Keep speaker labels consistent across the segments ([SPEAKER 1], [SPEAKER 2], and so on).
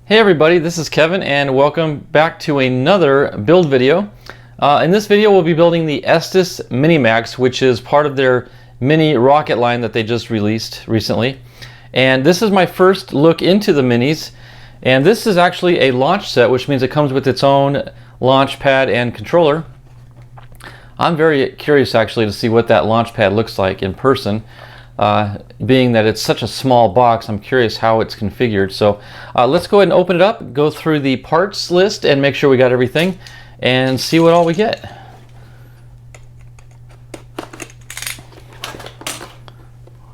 [SPEAKER 1] Hey everybody, this is Kevin and welcome back to another build video. In this video we'll be building the Estes Mini-Max, which is part of their mini rocket line that they just released recently. And this is my first look into the minis, and this is actually a launch set, which means it comes with its own launch pad and controller. I'm very curious actually to see what that launch pad looks like in person. Being that it's such a small box, I'm curious how it's configured. So let's go ahead and open it up, go through the parts list and make sure we got everything and see what all we get.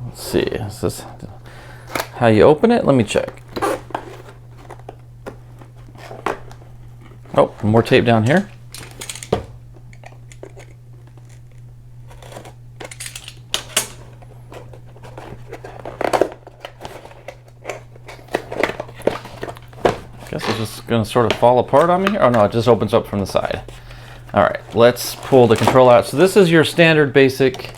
[SPEAKER 1] Let's see, is this how you open it? Let me check. Oh, more tape down here. Guess it's just going to sort of fall apart on me here. Oh no, it just opens up from the side. All right, let's pull the controller out. So this is your standard basic,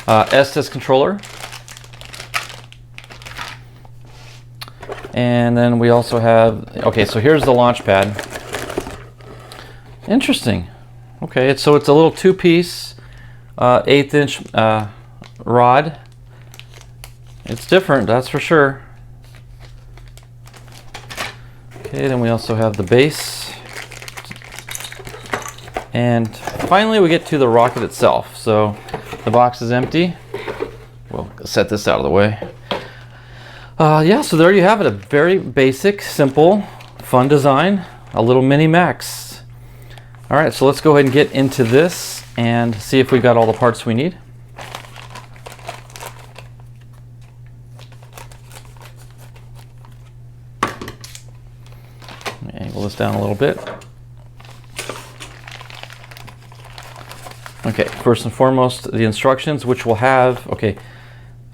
[SPEAKER 1] Estes controller. And then we also have, okay, so here's the launch pad. Interesting. Okay, so it's a little two-piece 1/8 inch rod. It's different, that's for sure. Okay, then we also have the base. And finally we get to the rocket itself. So the box is empty. We'll set this out of the way. Yeah, so there you have it. A very basic, simple, fun design. A little mini Max. All right, so let's go ahead and get into this and see if we got all the parts we need. Angle this down a little bit. Okay, first and foremost, the instructions, which will have,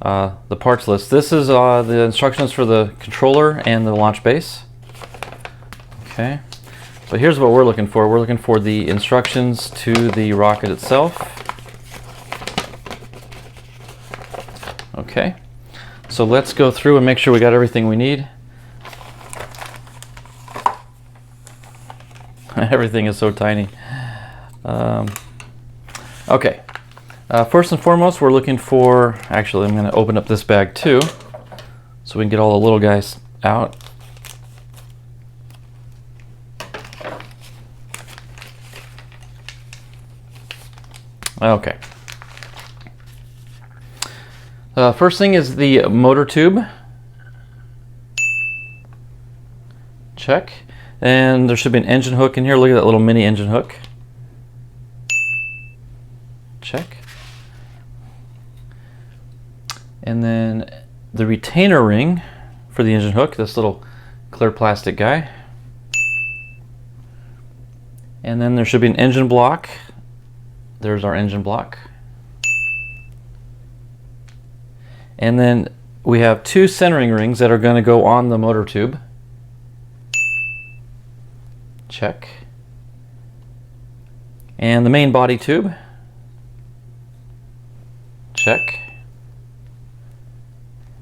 [SPEAKER 1] the parts list. This is the instructions for the controller and the launch base. Okay, but here's what we're looking for. We're looking for the instructions to the rocket itself. Okay, so let's go through and make sure we got everything we need. Everything is so tiny. Okay, first and foremost we're looking for, actually I'm going to open up this bag too so we can get all the little guys out. Okay. First thing is the motor tube. Check. And there should be an engine hook in here. Look at that little mini engine hook. Check. And then the retainer ring for the engine hook, this little clear plastic guy. And then there should be an engine block. There's our engine block. And then we have two centering rings that are going to go on the motor tube. Check. And the main body tube. Check.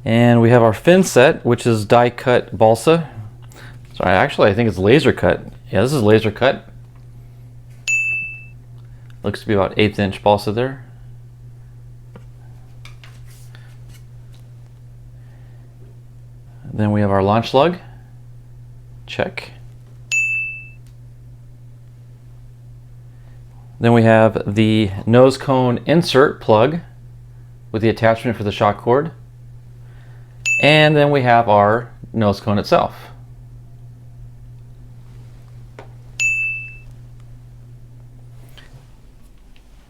[SPEAKER 1] And we have our fin set, which is die cut balsa. Sorry, actually I think it's laser cut. Yeah, this is laser cut. Looks to be about 1/8 inch balsa there. Then we have our launch lug. Check. Then we have the Nosecone insert plug with the attachment for the shock cord. And then we have our Nosecone itself.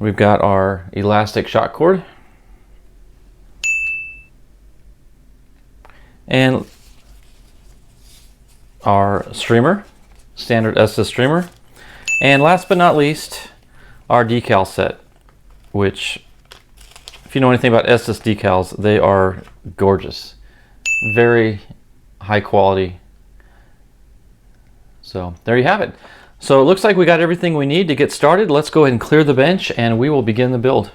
[SPEAKER 1] We've got our elastic shock cord. And our streamer, standard Estes streamer. And last but not least, our decal set, which, if you know anything about Estes decals, they are gorgeous. Very high quality. So there you have it. So it looks like we got everything we need to get started. Let's go ahead and clear the bench and we will begin the build.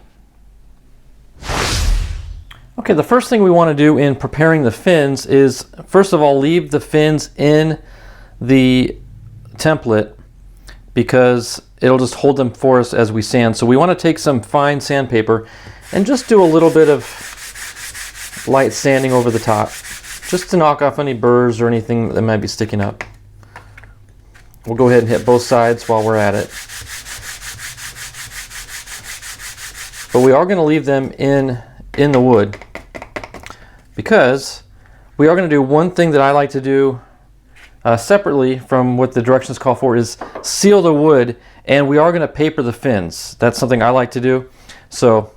[SPEAKER 1] Okay, the first thing we want to do in preparing the fins is, first of all, leave the fins in the template because it'll just hold them for us as we sand. So we want to take some fine sandpaper and just do a little bit of light sanding over the top, just to knock off any burrs or anything that might be sticking up. We'll go ahead and hit both sides while we're at it. But we are going to leave them in the wood because we are going to do one thing that I like to do separately from what the directions call for, is seal the wood, and we are going to paper the fins. That's something I like to do. So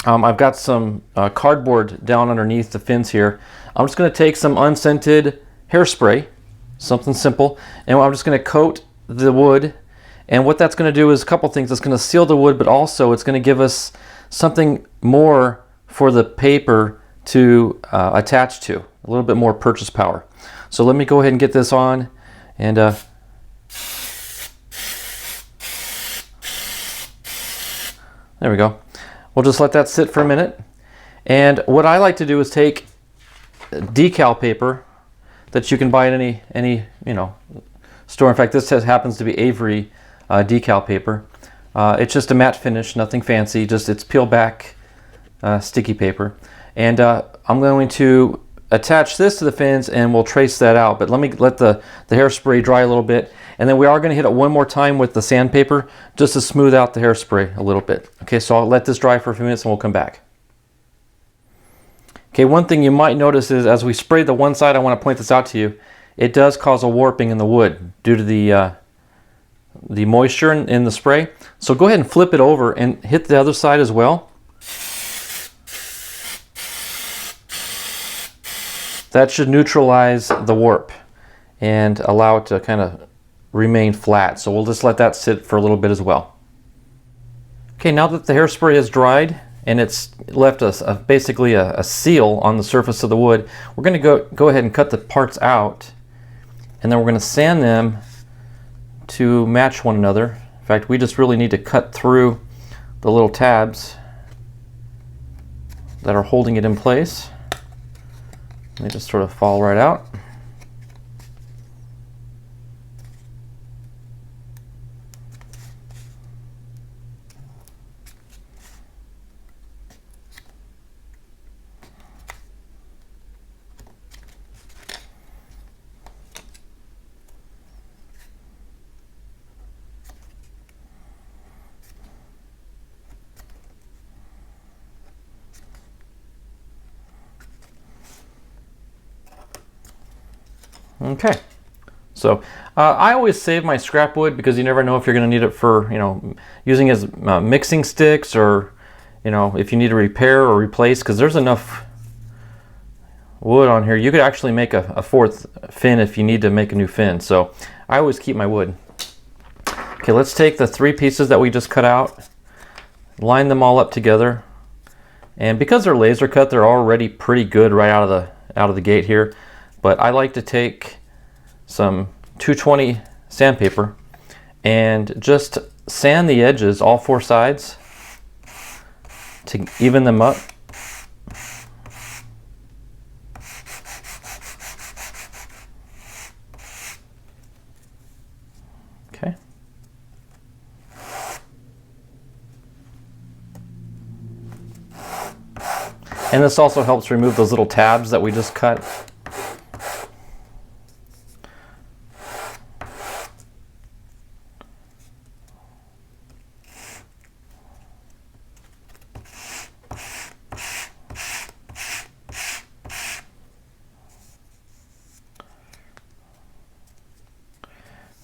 [SPEAKER 1] I've got some cardboard down underneath the fins here. I'm just going to take some unscented hairspray, something simple, and I'm just going to coat the wood. And what that's going to do is a couple things. It's going to seal the wood, but also it's going to give us something more for the paper to attach to, a little bit more purchase power. So let me go ahead and get this on, and there we go. We'll just let that sit for a minute. And what I like to do is take decal paper that you can buy at any store. In fact, this happens to be Avery decal paper. It's just a matte finish, nothing fancy, just it's peel back sticky paper. And I'm going to attach this to the fins and we'll trace that out. But let me let the hairspray dry a little bit, and then we are going to hit it one more time with the sandpaper just to smooth out the hairspray a little bit. Okay, so I'll let this dry for a few minutes and we'll come back. Okay, one thing you might notice is as we spray the one side, I want to point this out to you, it does cause a warping in the wood due to the moisture in the spray. So go ahead and flip it over and hit the other side as well. That should neutralize the warp and allow it to kind of remain flat. So we'll just let that sit for a little bit as well. Okay, now that the hairspray is dried and it's left us basically a seal on the surface of the wood, we're going to go ahead and cut the parts out, and then we're going to sand them to match one another. In fact, we just really need to cut through the little tabs that are holding it in place. They just sort of fall right out. Okay, so I always save my scrap wood because you never know if you're going to need it for, using as mixing sticks, or, if you need to repair or replace, because there's enough wood on here. You could actually make a fourth fin if you need to make a new fin. So I always keep my wood. Okay, let's take the 3 pieces that we just cut out, line them all up together, and because they're laser cut, they're already pretty good right out of the gate here. But I like to take some 220 sandpaper and just sand the edges, all 4 sides, to even them up. Okay. And this also helps remove those little tabs that we just cut.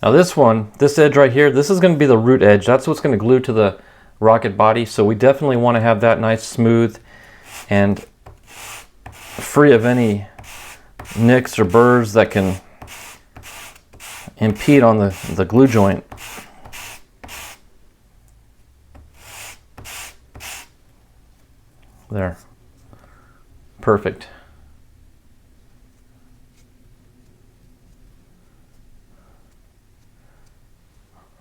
[SPEAKER 1] Now this edge right here, this is going to be the root edge. That's what's going to glue to the rocket body. So we definitely want to have that nice, smooth, and free of any nicks or burrs that can impede on the glue joint. There. Perfect.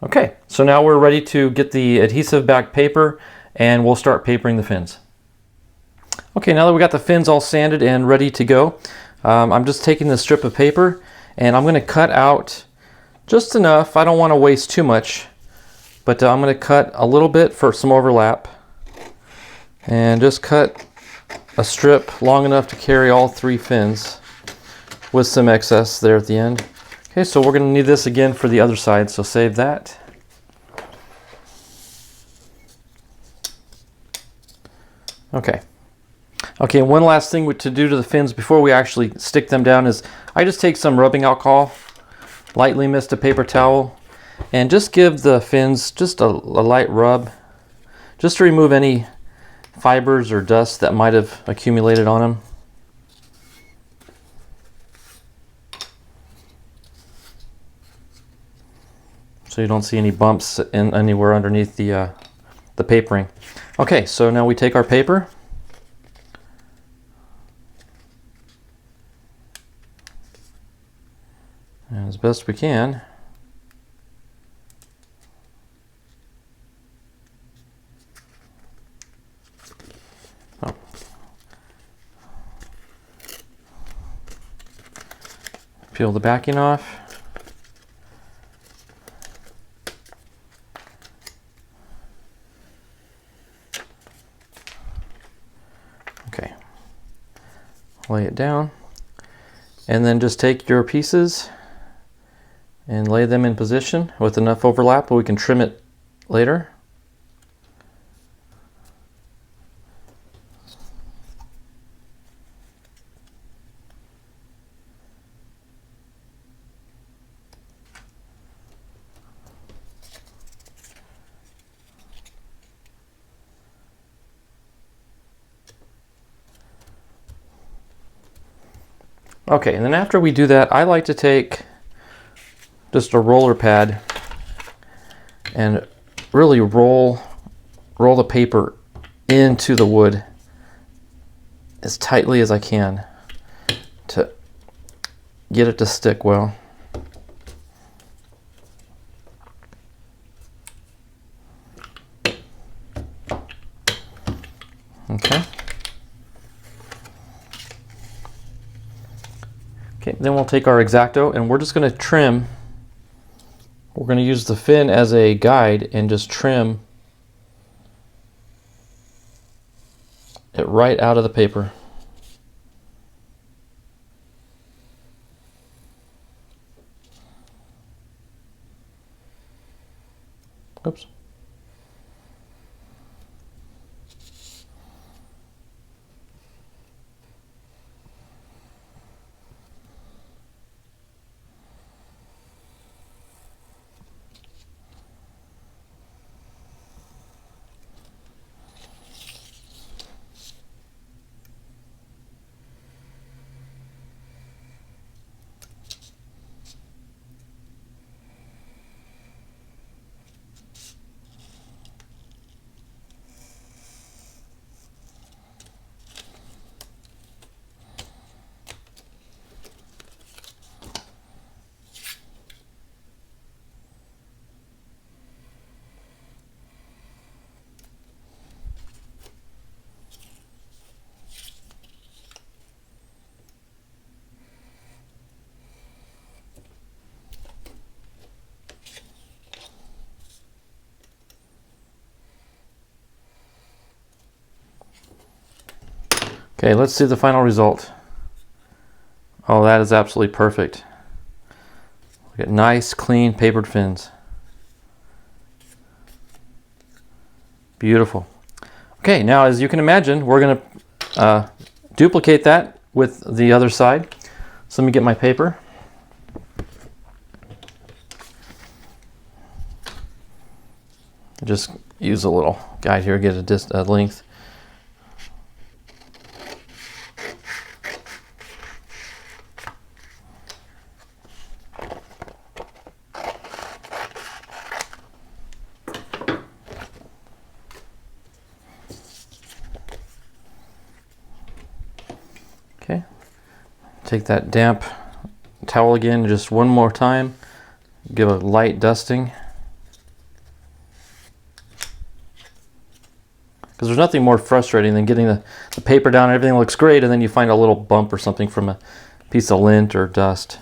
[SPEAKER 1] Okay, so now we're ready to get the adhesive back paper, and we'll start papering the fins. Okay, now that we got the fins all sanded and ready to go, I'm just taking this strip of paper and I'm going to cut out just enough. I don't want to waste too much, but I'm going to cut a little bit for some overlap and just cut a strip long enough to carry all 3 fins with some excess there at the end. Okay, so we're going to need this again for the other side, so save that. Okay. Okay, and one last thing to do to the fins before we actually stick them down is I just take some rubbing alcohol, lightly mist a paper towel, and just give the fins just a light rub, just to remove any fibers or dust that might have accumulated on them. So you don't see any bumps anywhere underneath the papering. Okay, so now we take our paper and as best we can peel the backing off. Okay, lay it down and then just take your pieces and lay them in position with enough overlap but we can trim it later. Okay, and then after we do that, I like to take just a roller pad and really roll the paper into the wood as tightly as I can to get it to stick well. Okay. Okay, then we'll take our X-Acto and we're just going to trim. We're going to use the fin as a guide and just trim it right out of the paper. Oops. Okay, let's see the final result. Oh, that is absolutely perfect. Look at nice, clean, papered fins. Beautiful. Okay, now as you can imagine, we're going to duplicate that with the other side. So let me get my paper. Just use a little guide here, get a length. Okay, take that damp towel again just one more time, give a light dusting. Because there's nothing more frustrating than getting the paper down and everything looks great, and then you find a little bump or something from a piece of lint or dust.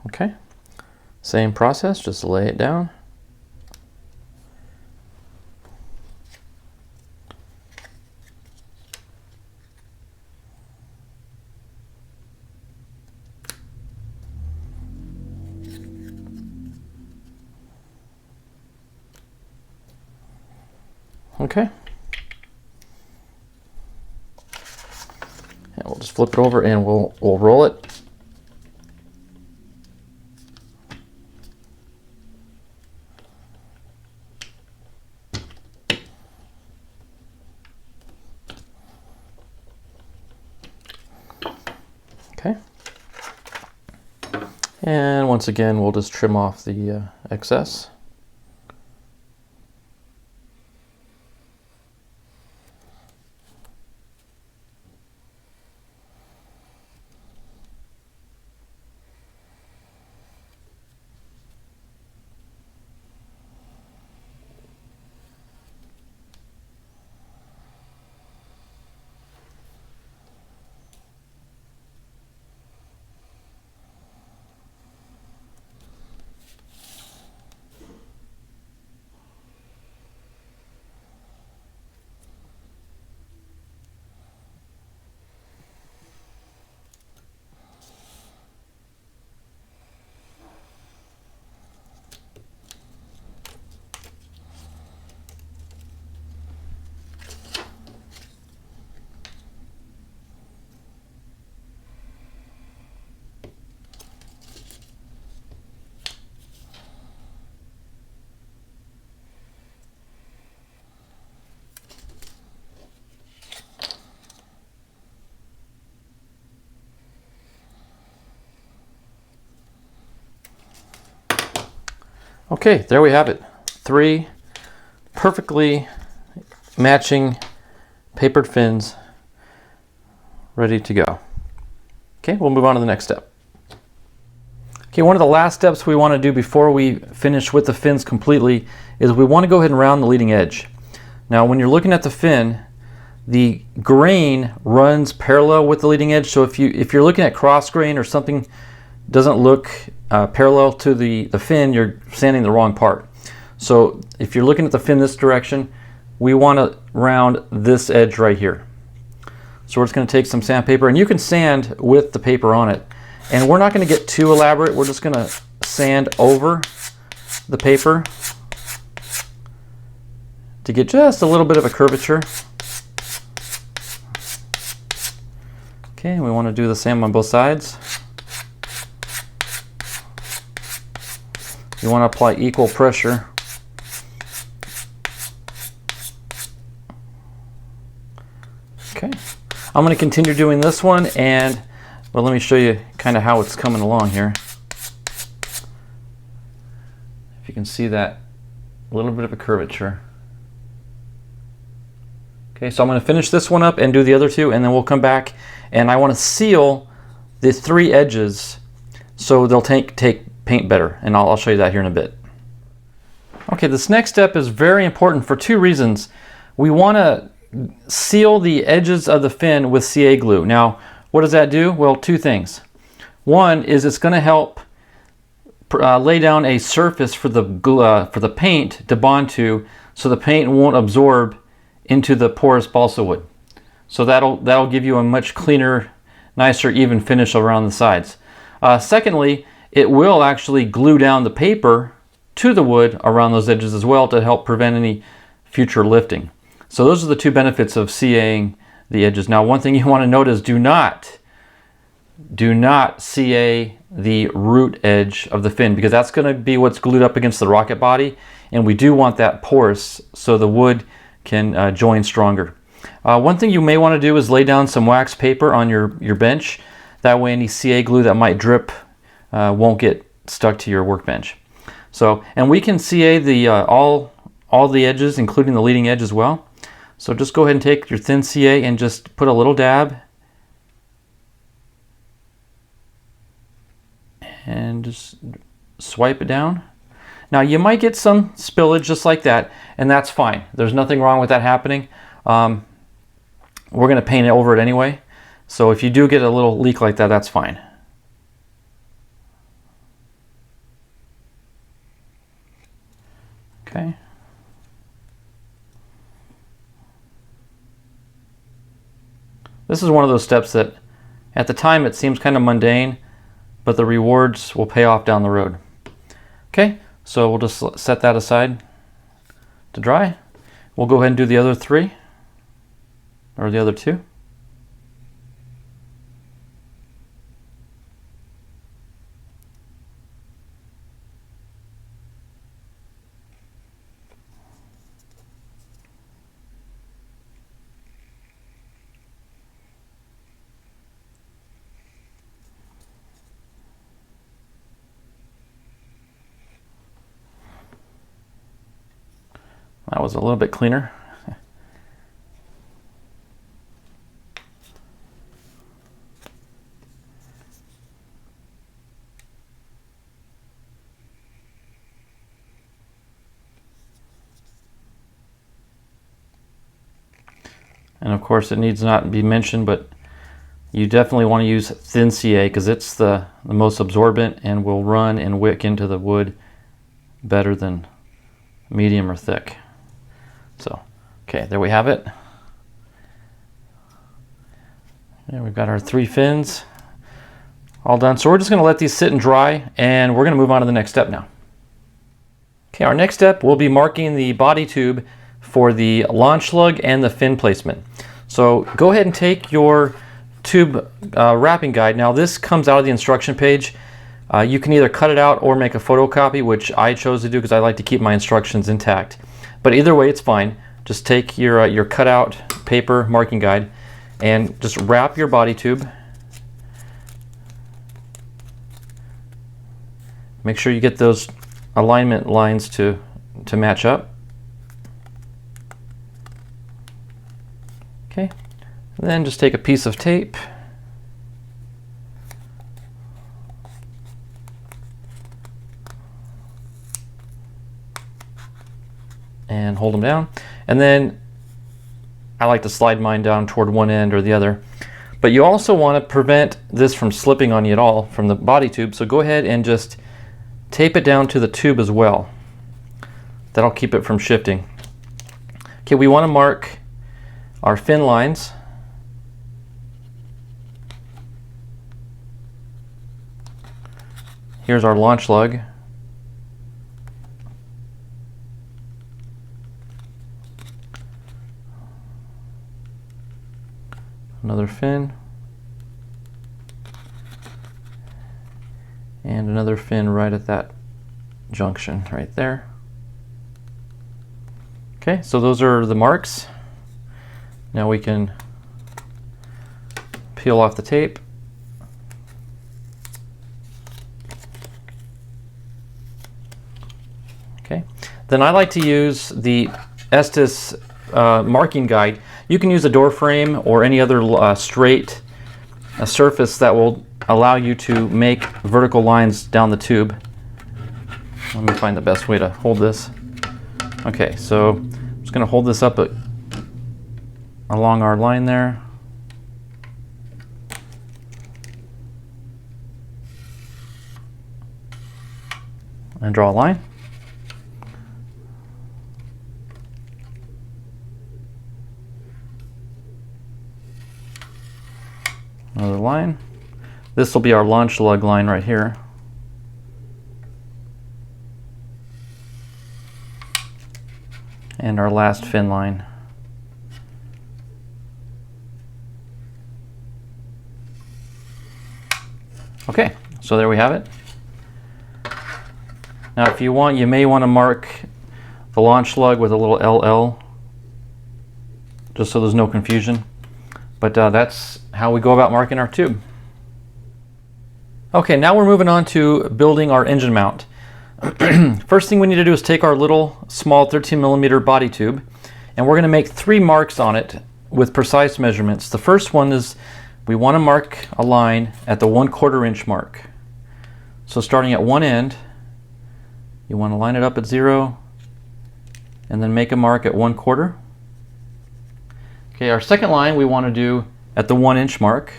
[SPEAKER 1] Okay, same process, just lay it down. Okay. And we'll just flip it over and we'll roll it. Okay. And once again, we'll just trim off the excess. Okay, there we have it. 3 perfectly matching papered fins ready to go. Okay, we'll move on to the next step. Okay, one of the last steps we want to do before we finish with the fins completely is we want to go ahead and round the leading edge. Now, when you're looking at the fin, the grain runs parallel with the leading edge. So if you're looking at cross grain or something doesn't look parallel to the fin, you're sanding the wrong part. So if you're looking at the fin this direction, we want to round this edge right here. So we're just going to take some sandpaper, and you can sand with the paper on it. And we're not going to get too elaborate. We're just going to sand over the paper to get just a little bit of a curvature. Okay, and we want to do the same on both sides. You want to apply equal pressure. Okay, I'm going to continue doing this one, and well, let me show you kind of how it's coming along here. If you can see that little bit of a curvature. Okay, so I'm going to finish this one up and do the other two, and then we'll come back, and I want to seal the 3 edges so they'll take paint better, and I'll show you that here in a bit. Okay, this next step is very important for 2 reasons. We want to seal the edges of the fin with CA glue. Now, what does that do? Well, 2 things. One is it's going to help lay down a surface for the paint to bond to, so the paint won't absorb into the porous balsa wood. So that'll give you a much cleaner, nicer, even finish around the sides. Secondly, it will actually glue down the paper to the wood around those edges as well to help prevent any future lifting. So those are the 2 benefits of CAing the edges. Now, one thing you want to note is do not CA the root edge of the fin, because that's going to be what's glued up against the rocket body, and we do want that porous so the wood can join stronger. One thing you may want to do is lay down some wax paper on your bench. That way any CA glue that might drip won't get stuck to your workbench. So, and we can CA the all all the edges, including the leading edge as well. So just go ahead and take your thin CA and just put a little dab and just swipe it down. Now you might get some spillage just like that, and that's fine. There's nothing wrong with that happening. We're going to paint it over it anyway. So if you do get a little leak like that, that's fine. Okay. This is one of those steps that at the time it seems kind of mundane, but the rewards will pay off down the road. Okay, so we'll just set that aside to dry. We'll go ahead and do the other three, or the other two. That was a little bit cleaner. And of course it needs not be mentioned, but you definitely want to use thin CA because it's the most absorbent and will run and wick into the wood better than medium or thick. So, okay, there we have it. And we've got our three fins all done. So we're just going to let these sit and dry, and we're going to move on to the next step now. Okay, our next step will be marking the body tube for the launch lug and the fin placement. So go ahead and take your tube wrapping guide. Now this comes out of the instruction page. You can either cut it out or make a photocopy, which I chose to do because I like to keep my instructions intact. But either way, it's fine. Just take your cutout paper marking guide and just wrap your body tube. Make sure you get those alignment lines to match up. Okay, and then just take a piece of tape and hold them down. And then I like to slide mine down toward one end or the other. But you also want to prevent this from slipping on you at all from the body tube, so go ahead and just tape it down to the tube as well. That'll keep it from shifting. Okay, we want to mark our fin lines. Here's our launch lug. Another fin. And another fin right at that junction right there. Okay, so those are the marks. Now we can peel off the tape. Okay, then I like to use the Estes marking guide. You can use a door frame or any other straight surface that will allow you to make vertical lines down the tube. Let me find the best way to hold this. Okay, so I'm just going to hold this up along our line there. And draw a line. Another line. This will be our launch lug line right here. And our last fin line. Okay, so there we have it. Now if you want, you may want to mark the launch lug with a little LL, just so there's no confusion. But that's how we go about marking our tube. Okay, now we're moving on to building our engine mount. First thing we need to do is take our little small 13mm body tube, and we're going to make 3 marks on it with precise measurements. The first one is we want to mark a line at the 1/4 inch mark. So starting at one end, you want to line it up at 0 and then make a mark at 1/4. Okay, our second line we want to do at the 1 inch mark.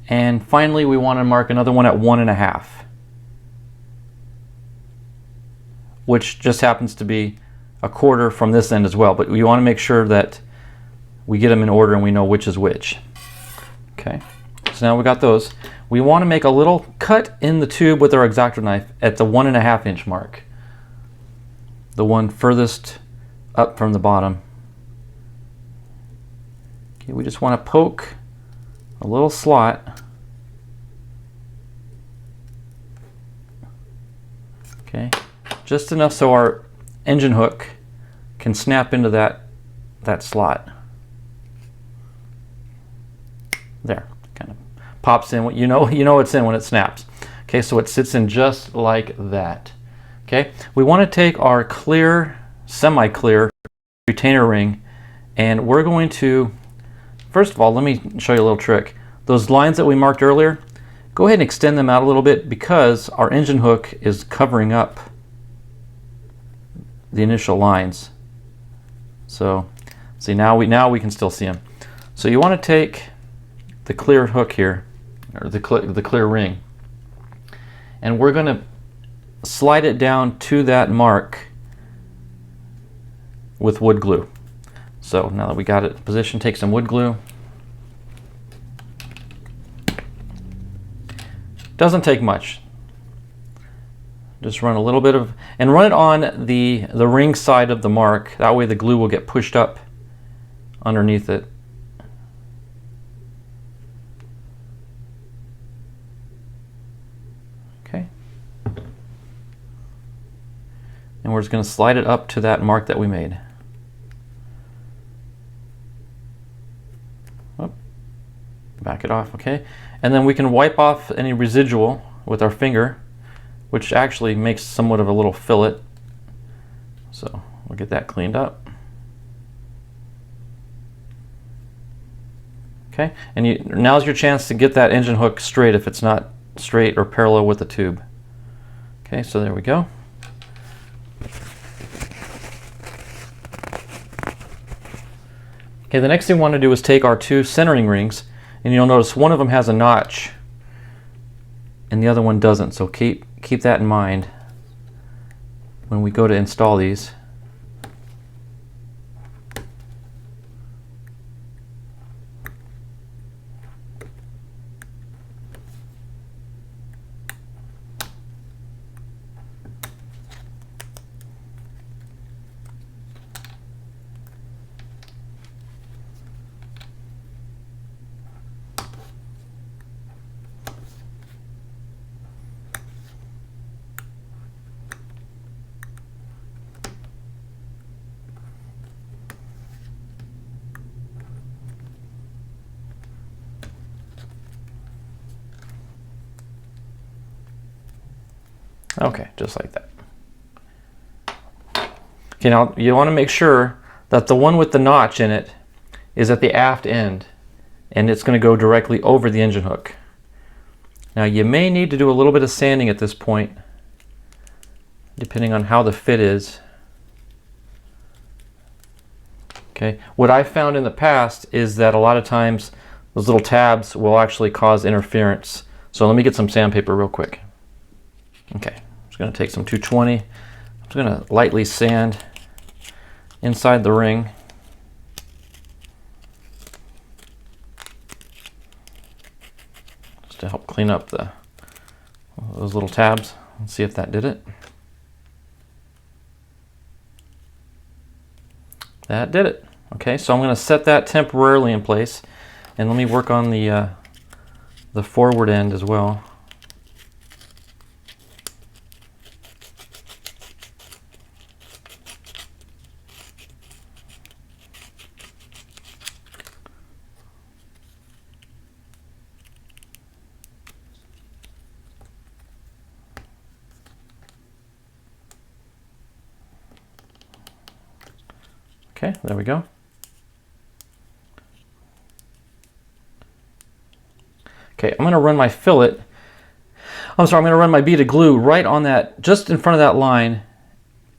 [SPEAKER 1] And finally we want to mark another one at 1.5, which just happens to be 1/4 from this end as well, but we want to make sure that we get them in order and we know which is which. Okay, so now we got those. We want to make a little cut in the tube with our X-Acto knife at the 1.5 inch mark, the one furthest up from the bottom. Okay, we just want to poke a little slot. Okay, just enough so our engine hook can snap into that slot. There, kind of pops in. You know it's in when it snaps. Okay, so it sits in just like that. Okay, we want to take our clear, semi-clear retainer ring, and we're going to, first of all, let me show you a little trick. Those lines that we marked earlier, go ahead and extend them out a little bit because our engine hook is covering up the initial lines. So see, now we can still see them. So you want to take the clear hook here, or the clear ring, and we're going to slide it down to that mark with wood glue. So now that we got it in position, take some wood glue. Doesn't take much. Just run a little bit of, and run it on the ring side of the mark. That way the glue will get pushed up underneath it. Okay. And we're just going to slide it up to that mark that we made. Oh, back it off, okay? And then we can wipe off any residual with our finger, which actually makes somewhat of a little fillet. So we'll get that cleaned up. Okay, and now's your chance to get that engine hook straight if it's not straight or parallel with the tube. Okay, so there we go. Okay, the next thing we want to do is take our 2 centering rings, and you'll notice one of them has a notch and the other one doesn't, so keep that in mind when we go to install these. Okay, just like that. Okay, now you want to make sure that the one with the notch in it is at the aft end, and it's going to go directly over the engine hook. Now you may need to do a little bit of sanding at this point, depending on how the fit is. Okay, what I've found in the past is that a lot of times those little tabs will actually cause interference. So let me get some sandpaper real quick. Okay, I'm just going to take some 220. I'm just going to lightly sand inside the ring. Just to help clean up those little tabs. Let's see if that did it. That did it. Okay, so I'm going to set that temporarily in place, and let me work on the forward end as well. Okay, there we go. Okay, I'm going to run my fillet. I'm sorry, I'm going to run my bead of glue right on that, just in front of that line,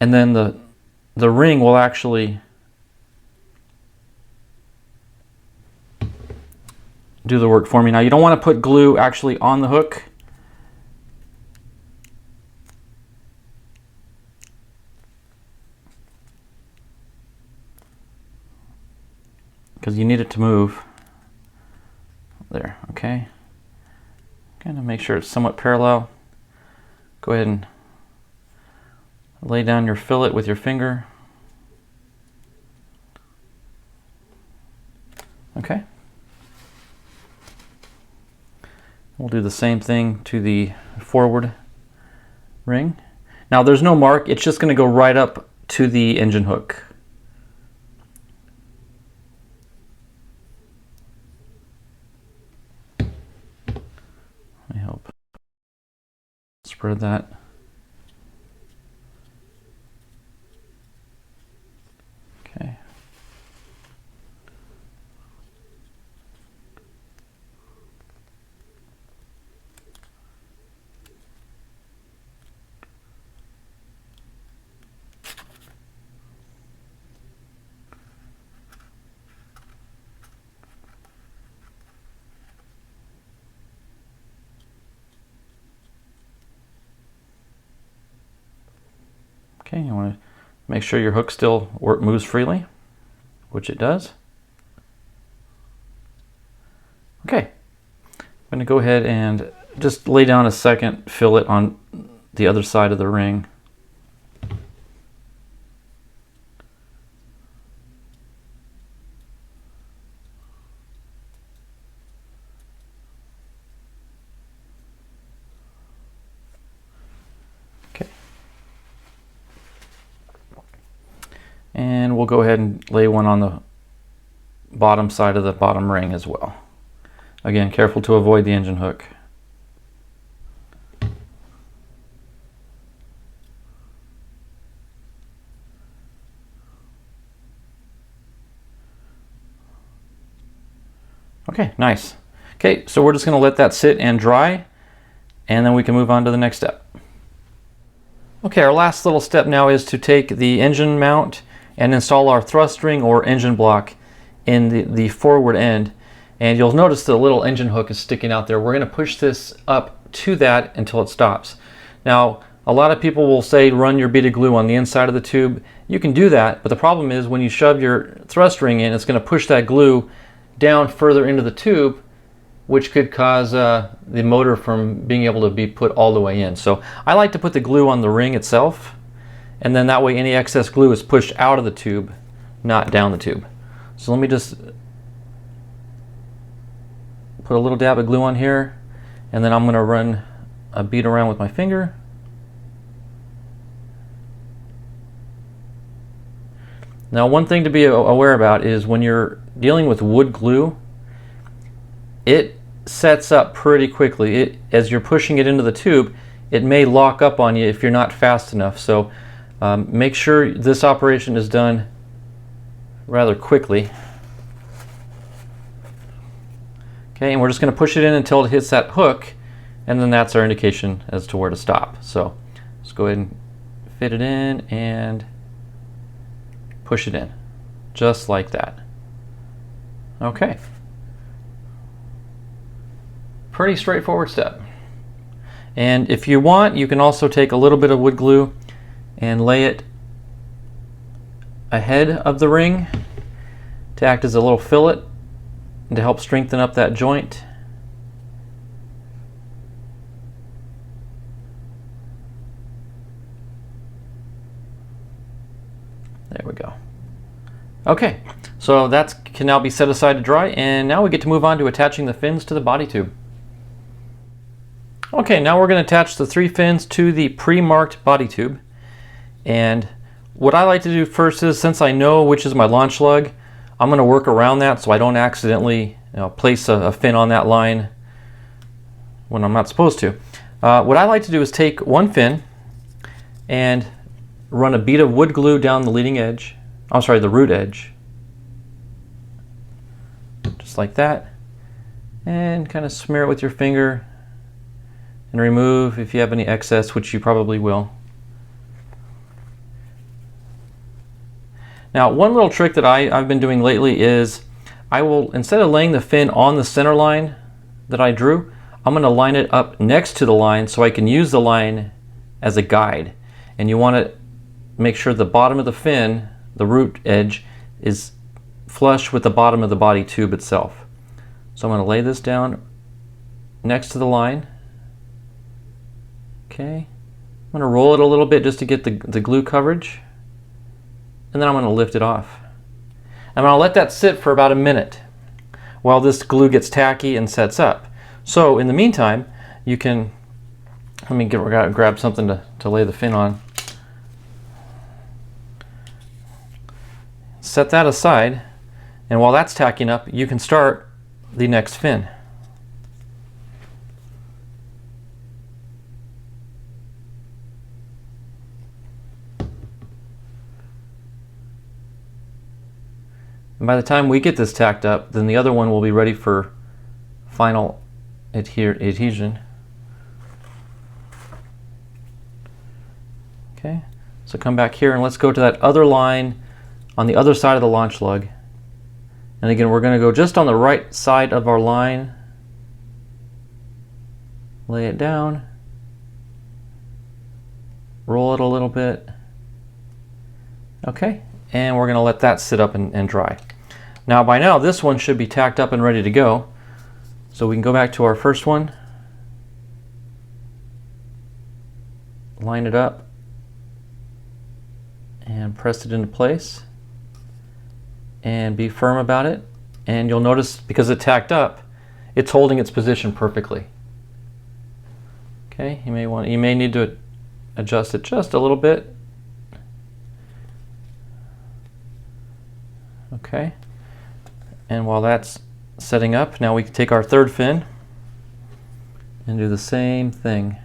[SPEAKER 1] and then the ring will actually do the work for me. Now, you don't want to put glue actually on the hook. Because you need it to move. There, okay. Kind of make sure it's somewhat parallel. Go ahead and lay down your fillet with your finger. Okay. We'll do the same thing to the forward ring. Now there's no mark, it's just going to go right up to the engine hook. Let me help spread that. Okay. Okay, you want to make sure your hook still moves freely, which it does. Okay, I'm going to go ahead and just lay down a second fillet on the other side of the ring. Okay. And we'll go ahead and lay one on the bottom side of the bottom ring as well. Again, careful to avoid the engine hook. Okay, nice. Okay, so we're just going to let that sit and dry, and then we can move on to the next step. Okay, our last little step now is to take the engine mount and install our thrust ring or engine block in the forward end. And you'll notice the little engine hook is sticking out there. We're going to push this up to that until it stops. Now, a lot of people will say run your bead of glue on the inside of the tube. You can do that, but the problem is when you shove your thrust ring in, it's going to push that glue down further into the tube, which could cause the motor from being able to be put all the way in. So I like to put the glue on the ring itself, and then that way any excess glue is pushed out of the tube, not down the tube. So let me just put a little dab of glue on here, and then I'm going to run a bead around with my finger. Now, one thing to be aware about is when you're dealing with wood glue, it sets up pretty quickly. As you're pushing it into the tube, it may lock up on you if you're not fast enough. So make sure this operation is done rather quickly. Okay, and we're just going to push it in until it hits that hook, and then that's our indication as to where to stop. So let's go ahead and fit it in and push it in, just like that. Okay. Pretty straightforward step. And if you want, you can also take a little bit of wood glue and lay it ahead of the ring to act as a little fillet and to help strengthen up that joint. There we go. Okay, so that can now be set aside to dry, and now we get to move on to attaching the fins to the body tube. Okay, now we're going to attach the 3 fins to the pre-marked body tube. And what I like to do first is, since I know which is my launch lug, I'm going to work around that so I don't accidentally place a fin on that line when I'm not supposed to. What I like to do is take one fin and run a bead of wood glue down the leading edge I'm sorry, the root edge. Just like that. And kind of smear it with your finger and remove if you have any excess, which you probably will. Now, one little trick that I've been doing lately is I will, instead of laying the fin on the center line that I drew, I'm going to line it up next to the line so I can use the line as a guide. And you want to make sure the bottom of the fin, the root edge, is flush with the bottom of the body tube itself. So I'm going to lay this down next to the line. Okay. I'm going to roll it a little bit just to get the glue coverage. And then I'm going to lift it off. I'm going to let that sit for about a minute while this glue gets tacky and sets up. So in the meantime, you can, let me grab something to lay the fin on. Set that aside, and while that's tacking up, you can start the next fin. And by the time we get this tacked up, then the other one will be ready for final adhesion. Okay, so come back here and let's go to that other line on the other side of the launch lug. And again, we're going to go just on the right side of our line, lay it down, roll it a little bit. Okay, and we're going to let that sit up and dry. Now by now this one should be tacked up and ready to go. So we can go back to our first one, line it up, and press it into place. And be firm about it. And you'll notice because it tacked up, it's holding its position perfectly. Okay, you may need to adjust it just a little bit. Okay, and while that's setting up, now we can take our third fin and do the same thing.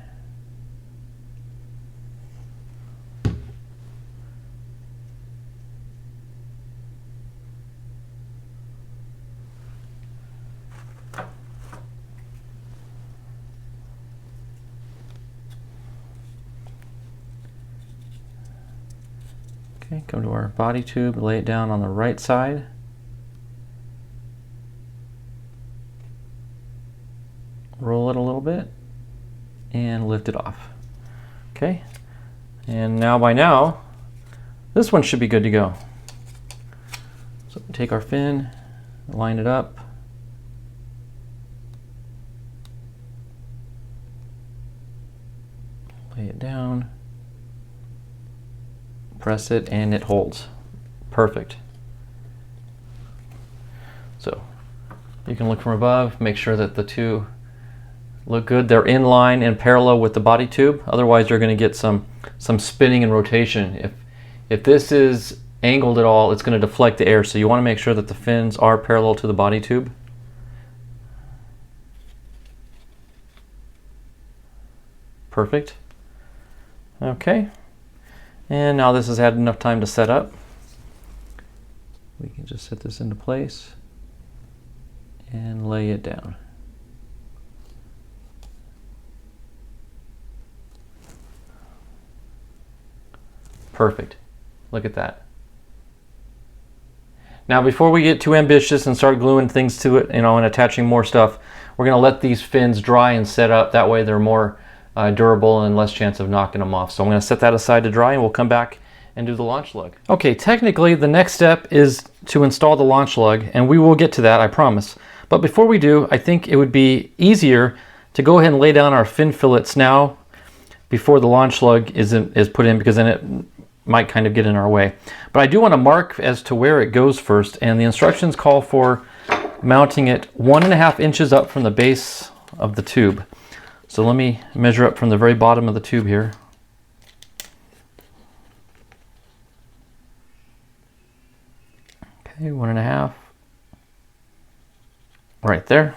[SPEAKER 1] Okay, come to our body tube, lay it down on the right side. Roll it a little bit and lift it off. Okay, and now by now, this one should be good to go. So take our fin, line it up. Lay it down. Press it and it holds. Perfect. So you can look from above, make sure that the two look good. They're in line and parallel with the body tube. Otherwise you're going to get some spinning and rotation. If this is angled at all, it's going to deflect the air. So you want to make sure that the fins are parallel to the body tube. Perfect. Okay. And now this has had enough time to set up. We can just set this into place and lay it down. Perfect. Look at that. Now before we get too ambitious and start gluing things to it, and attaching more stuff, we're going to let these fins dry and set up. That way they're more durable and less chance of knocking them off. So I'm going to set that aside to dry and we'll come back and do the launch lug. Okay, technically the next step is to install the launch lug, and we will get to that, I promise. But before we do, I think it would be easier to go ahead and lay down our fin fillets now before the launch lug is put in, because then it might kind of get in our way. But I do want to mark as to where it goes first, and the instructions call for mounting it 1.5 inches up from the base of the tube. So let me measure up from the very bottom of the tube here. Okay, 1.5. Right there.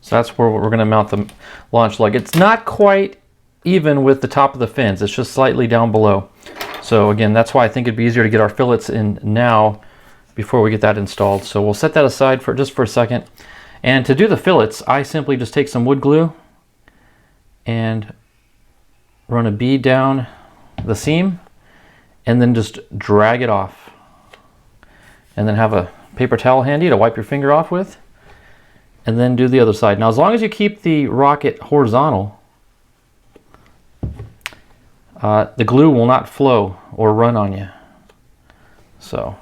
[SPEAKER 1] So that's where we're going to mount the launch lug. It's not quite even with the top of the fins. It's just slightly down below. So again, that's why I think it'd be easier to get our fillets in now before we get that installed. So we'll set that aside for just for a second. And to do the fillets, I simply just take some wood glue and run a bead down the seam and then just drag it off. And then have a paper towel handy to wipe your finger off with. And then do the other side. Now, as long as you keep the rocket horizontal, the glue will not flow or run on you. So,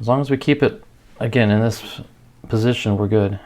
[SPEAKER 1] as long as we keep it, again, in this position, we're good.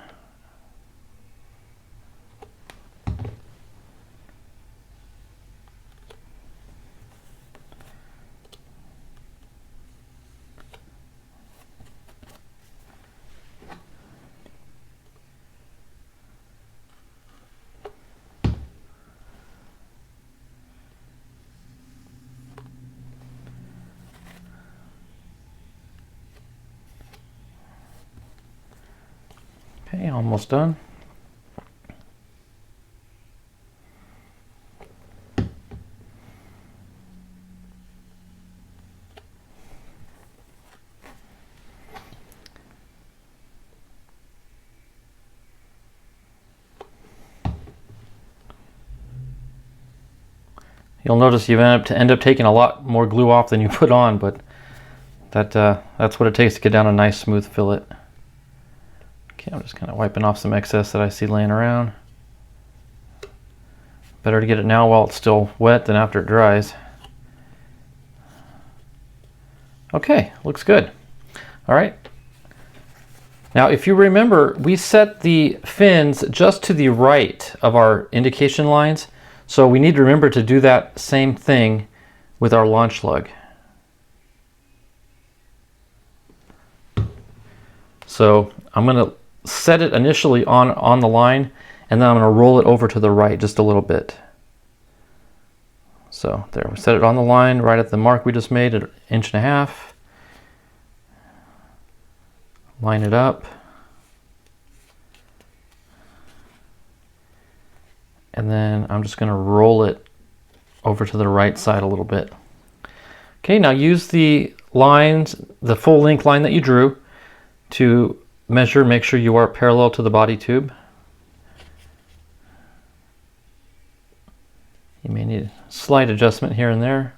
[SPEAKER 1] Okay, almost done. You'll notice you end up taking a lot more glue off than you put on, but that's what it takes to get down a nice smooth fillet. Okay, I'm just kind of wiping off some excess that I see laying around. Better to get it now while it's still wet than after it dries. Okay, looks good. All right. Now, if you remember, we set the fins just to the right of our indication lines. So we need to remember to do that same thing with our launch lug. So I'm going to set it initially on the line, and then I'm going to roll it over to the right just a little bit. So there, we set it on the line right at the mark we just made at 1.5 inches. Line it up. And then I'm just going to roll it over to the right side a little bit. Okay, now use the lines, the full length line that you drew, to measure, make sure you are parallel to the body tube. You may need a slight adjustment here and there.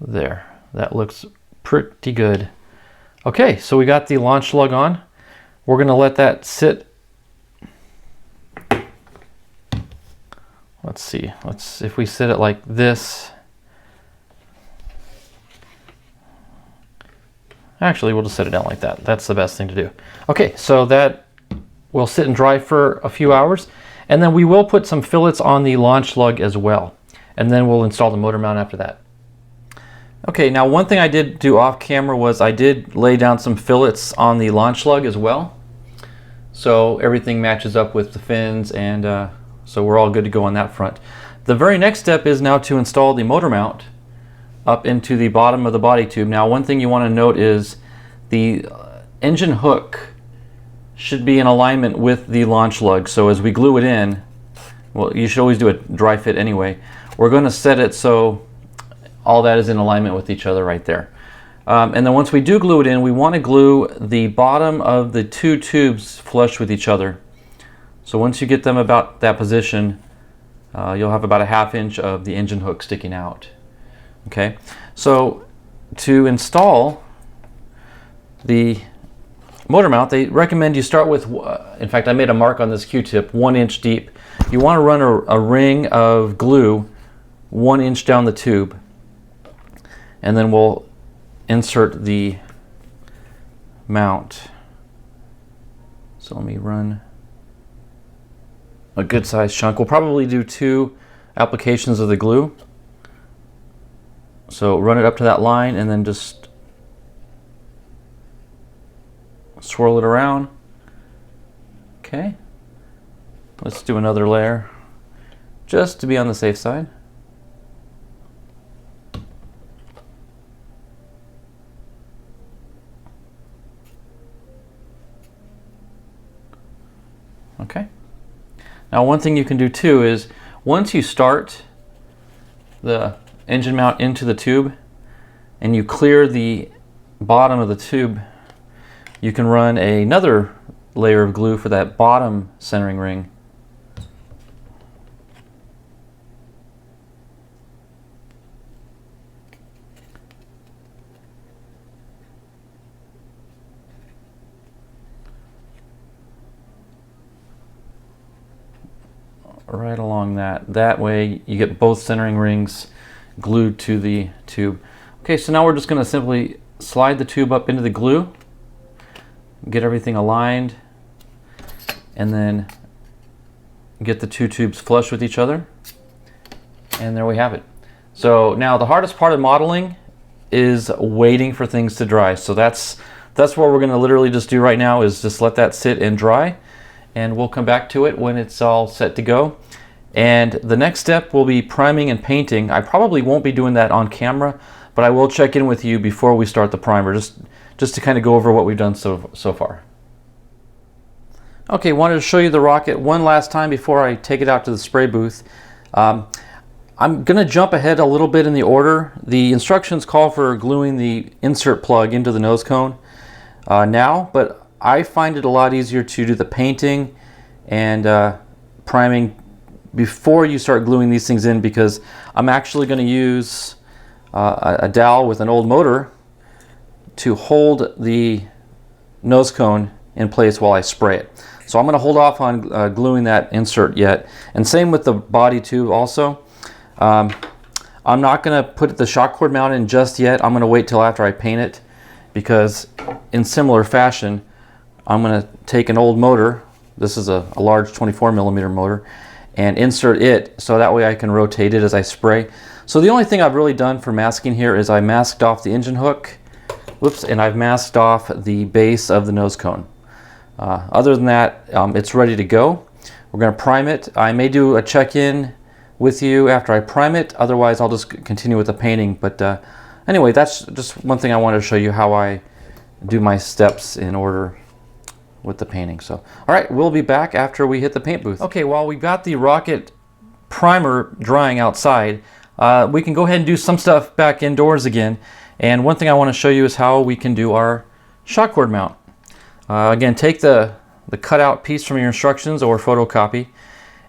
[SPEAKER 1] There, that looks pretty good. Okay, so we got the launch lug on. We're going to let that sit. Let's see, if we set it like this. Actually, we'll just set it down like that. That's the best thing to do. Okay, so that will sit and dry for a few hours. And then we will put some fillets on the launch lug as well. And then we'll install the motor mount after that. Okay, now one thing I did do off camera was I did lay down some fillets on the launch lug as well. So everything matches up with the fins, and so we're all good to go on that front. The very next step is now to install the motor mount up into the bottom of the body tube. Now, one thing you want to note is the engine hook should be in alignment with the launch lug. So as we glue it in, well, you should always do a dry fit anyway. We're going to set it so all that is in alignment with each other right there. And then once we do glue it in, we want to glue the bottom of the two tubes flush with each other. So once you get them about that position, you'll have about a 1/2 inch of the engine hook sticking out. Okay, so to install the motor mount, they recommend you start with, in fact, I made a mark on this Q-tip, 1 inch deep. You want to run a ring of glue 1 inch down the tube, and then we'll insert the mount. So let me run a good sized chunk. We'll probably do 2 applications of the glue. So run it up to that line and then just swirl it around. Okay. Let's do another layer just to be on the safe side. Okay. Now one thing you can do too is once you start the engine mount into the tube and you clear the bottom of the tube, you can run another layer of glue for that bottom centering ring. Right along that. That way you get both centering rings glued to the tube. Okay, so now we're just going to simply slide the tube up into the glue, get everything aligned, and then get the two tubes flush with each other. And there we have it. So now the hardest part of modeling is waiting for things to dry. So that's what we're going to literally just do right now, is just let that sit and dry. And we'll come back to it when it's all set to go. And the next step will be priming and painting. I probably won't be doing that on camera, but I will check in with you before we start the primer, just to kind of go over what we've done so far. Okay, wanted to show you the rocket one last time before I take it out to the spray booth. I'm going to jump ahead a little bit in the order. The instructions call for gluing the insert plug into the nose cone now, but I find it a lot easier to do the painting and priming before you start gluing these things in, because I'm actually going to use a dowel with an old motor to hold the nose cone in place while I spray it. So I'm going to hold off on gluing that insert yet. And same with the body tube also. I'm not going to put the shock cord mount in just yet. I'm going to wait till after I paint it, because in similar fashion, I'm going to take an old motor, this is a large 24mm motor, and insert it so that way I can rotate it as I spray. So the only thing I've really done for masking here is I masked off the engine hook, whoops, and I've masked off the base of the nose cone. Other than that, it's ready to go. We're going to prime it. I may do a check-in with you after I prime it, otherwise I'll just continue with the painting. But anyway, that's just one thing I wanted to show you, how I do my steps in order with the painting. So all right, we'll be back after we hit the paint booth. Okay, while we've got the rocket primer drying outside, we can go ahead and do some stuff back indoors again. And one thing I want to show you is how we can do our shock cord mount. Again, take the cutout piece from your instructions or photocopy,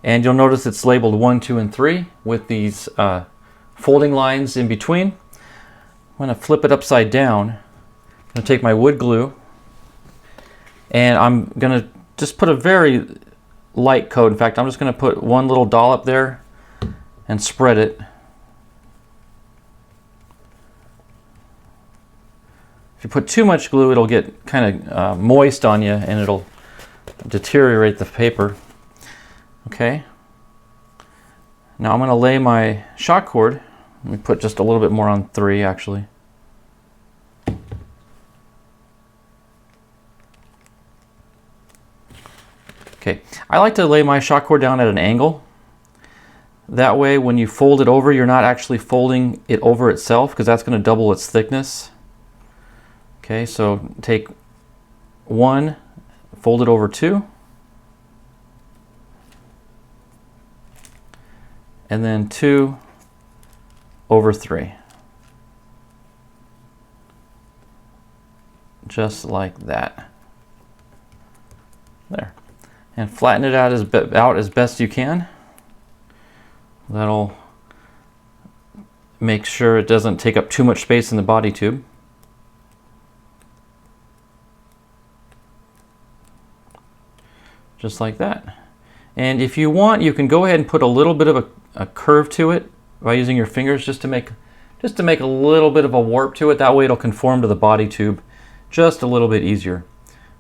[SPEAKER 1] and you'll notice it's labeled 1, 2, and 3 with these folding lines in between. I'm going to flip it upside down. I'm going to take my wood glue, and I'm going to just put a very light coat. In fact, I'm just going to put one little dollop there and spread it. If you put too much glue, it'll get kind of moist on you and it'll deteriorate the paper. Okay. Now I'm going to lay my shock cord. Let me put just a little bit more on 3 actually. Okay, I like to lay my shock cord down at an angle. That way when you fold it over, you're not actually folding it over itself, because that's going to double its thickness. Okay, so take 1, fold it over 2, and then 2 over 3. Just like that. There. And flatten it out as best you can. That'll make sure it doesn't take up too much space in the body tube. Just like that. And if you want, you can go ahead and put a little bit of a curve to it by using your fingers, just to make a little bit of a warp to it. That way it'll conform to the body tube just a little bit easier.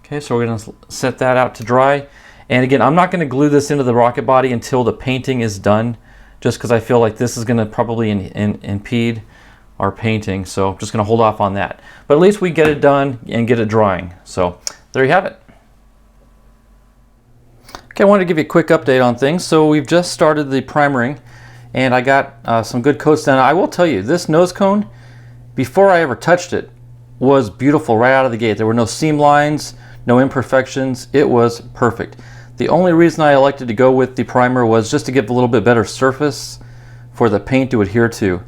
[SPEAKER 1] Okay, so we're going to set that out to dry. And again, I'm not going to glue this into the rocket body until the painting is done, just because I feel like this is going to probably impede our painting. So I'm just going to hold off on that. But at least we get it done and get it drying. So there you have it. Okay, I wanted to give you a quick update on things. So we've just started the primering, and I got some good coats done. I will tell you, this nose cone, before I ever touched it, was beautiful right out of the gate. There were no seam lines, no imperfections. It was perfect. The only reason I elected to go with the primer was just to give a little bit better surface for the paint to adhere to.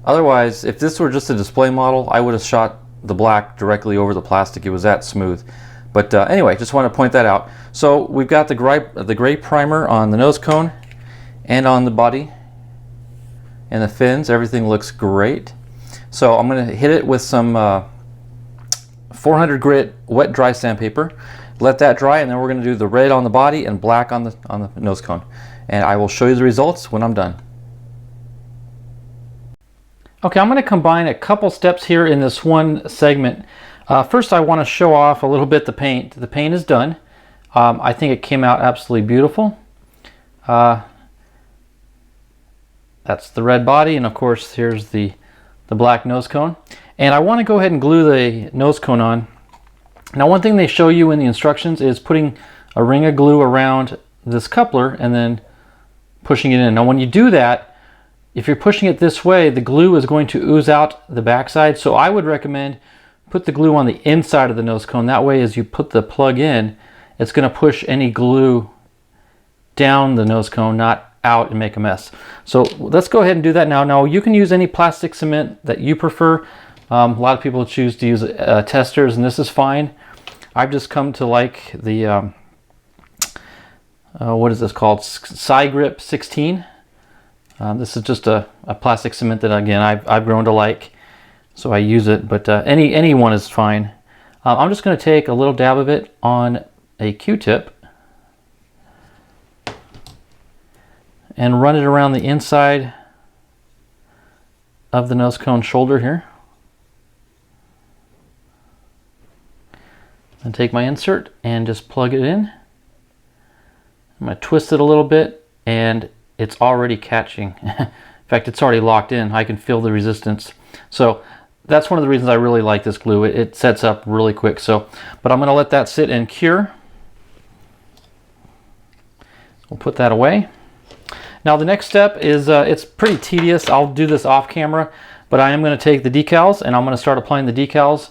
[SPEAKER 1] Otherwise, if this were just a display model, I would have shot the black directly over the plastic. It was that smooth. But anyway, just want to point that out. So we've got the gray primer on the nose cone and on the body and the fins. Everything looks great. So I'm going to hit it with some 400 grit wet dry sandpaper. Let that dry, and then we're going to do the red on the body and black on the nose cone. And I will show you the results when I'm done. Okay, I'm going to combine a couple steps here in this one segment. First, I want to show off a little bit the paint. The paint is done. I think it came out absolutely beautiful. That's the red body, and of course here's the black nose cone. And I want to go ahead and glue the nose cone on. Now, one thing they show you in the instructions is putting a ring of glue around this coupler and then pushing it in. Now, when you do that, if you're pushing it this way, the glue is going to ooze out the backside. So I would recommend put the glue on the inside of the nose cone. That way, as you put the plug in, it's going to push any glue down the nose cone, not out and make a mess. So let's go ahead and do that now. Now, you can use any plastic cement that you prefer. A lot of people choose to use testers, and this is fine. I've just come to like the, what is this called? Grip 16. This is just a plastic cement that, again, I've grown to like, so I use it, but any one is fine. I'm just going to take a little dab of it on a Q-tip and run it around the inside of the nose cone shoulder here. And take my insert and just plug it in. I'm going to twist it a little bit, and it's already catching. In fact, it's already locked in. I can feel the resistance. So that's one of the reasons I really like this glue. It sets up really quick. So, but I'm going to let that sit and cure. We'll put that away. Now the next step is, it's pretty tedious. I'll do this off camera, but I am going to take the decals and I'm going to start applying the decals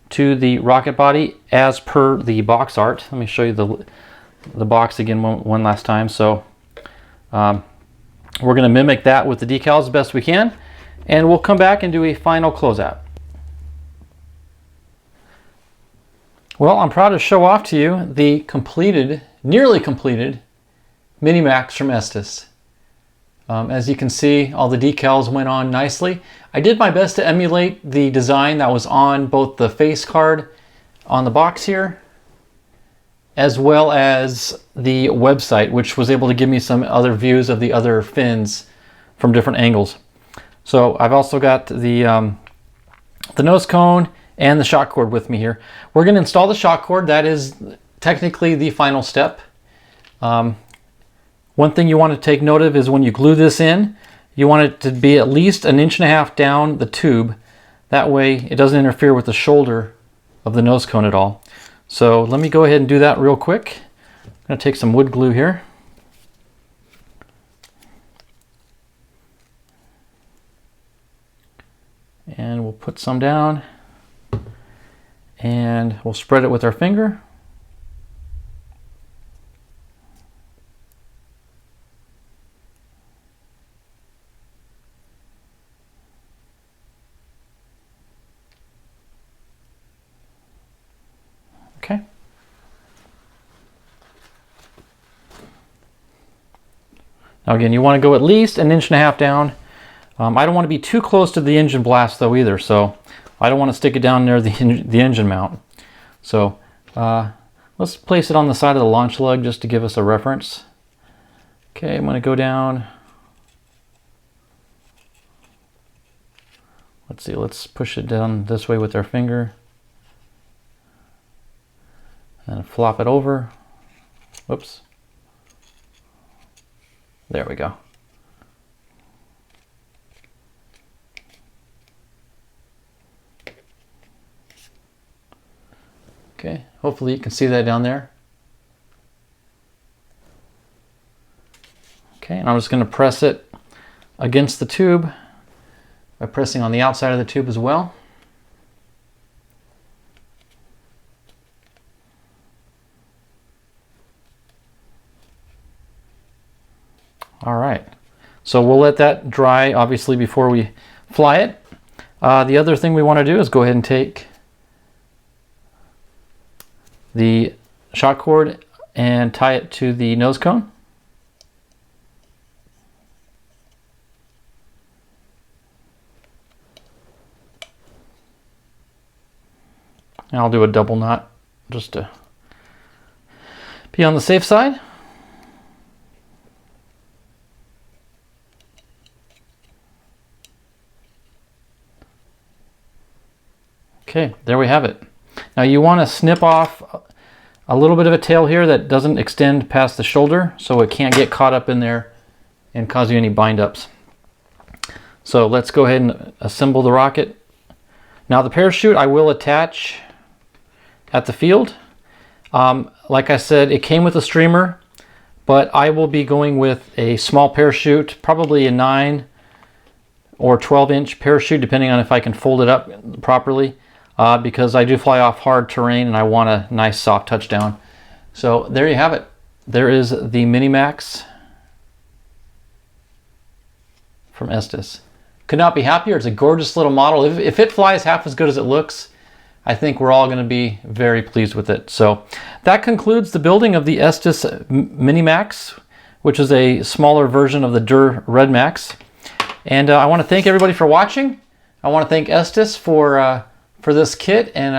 [SPEAKER 1] to the rocket body as per the box art. Let me show you the box again one last time. So we're going to mimic that with the decals as best we can, and we'll come back and do a final closeout. Well, I'm proud to show off to you the completed, nearly completed Mini-Max from Estes. As you can see, all the decals went on nicely. I did my best to emulate the design that was on both the face card on the box here, as well as the website, which was able to give me some other views of the other fins from different angles. So I've also got the nose cone and the shock cord with me here. We're going to install the shock cord. That is technically the final step. One thing you want to take note of is when you glue this in, you want it to be at least 1.5 inches down the tube. That way it doesn't interfere with the shoulder of the nose cone at all. So let me go ahead and do that real quick. I'm going to take some wood glue here. And we'll put some down. And we'll spread it with our finger. Okay. Now again, you want to go at least 1.5 inches down. I don't want to be too close to the engine blast though either, so I don't want to stick it down near the engine mount. So let's place it on the side of the launch lug just to give us a reference. Okay, I'm going to go down. Let's see, let's push it down this way with our finger. And flop it over. Whoops. There we go. Okay, hopefully you can see that down there. Okay, and I'm just going to press it against the tube by pressing on the outside of the tube as well. All right, so we'll let that dry obviously before we fly it. The other thing we want to do is go ahead and take the shock cord and tie it to the nose cone. And I'll do a double knot just to be on the safe side. Okay, there we have it. Now you want to snip off a little bit of a tail here that doesn't extend past the shoulder so it can't get caught up in there and cause you any bind-ups. So let's go ahead and assemble the rocket. Now the parachute I will attach at the field. Like I said, it came with a streamer, but I will be going with a small parachute, probably a 9 or 12-inch parachute, depending on if I can fold it up properly. Because I do fly off hard terrain and I want a nice soft touchdown. So there you have it. There is the Minimax from Estes. Could not be happier. It's a gorgeous little model. If it flies half as good as it looks, I think we're all going to be very pleased with it. So that concludes the building of the Estes Minimax, which is a smaller version of the Dur Red Max. And I want to thank everybody for watching. I want to thank Estes for this kit, and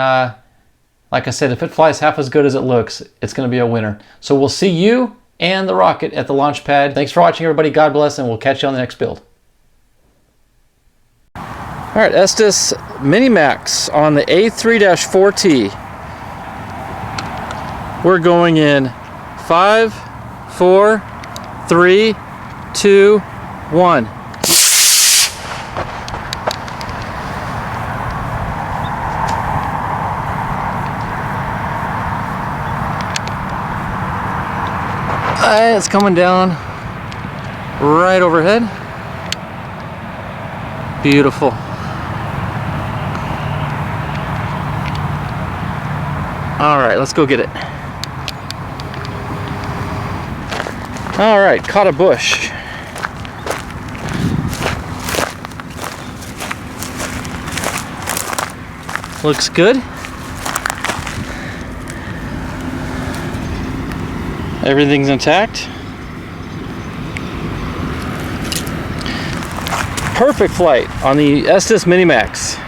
[SPEAKER 1] like I said, if it flies half as good as it looks, it's going to be a winner. So we'll see you and the rocket at the launch pad. Thanks for watching, everybody. God bless, and we'll catch you on the next build. All right, Estes Minimax on the A3-4T. We're going in 5, 4, 3, 2, 1. It's coming down right overhead. Beautiful. All right, let's go get it. All right, caught a bush. Looks good. Everything's intact. Perfect flight on the Estes Minimax.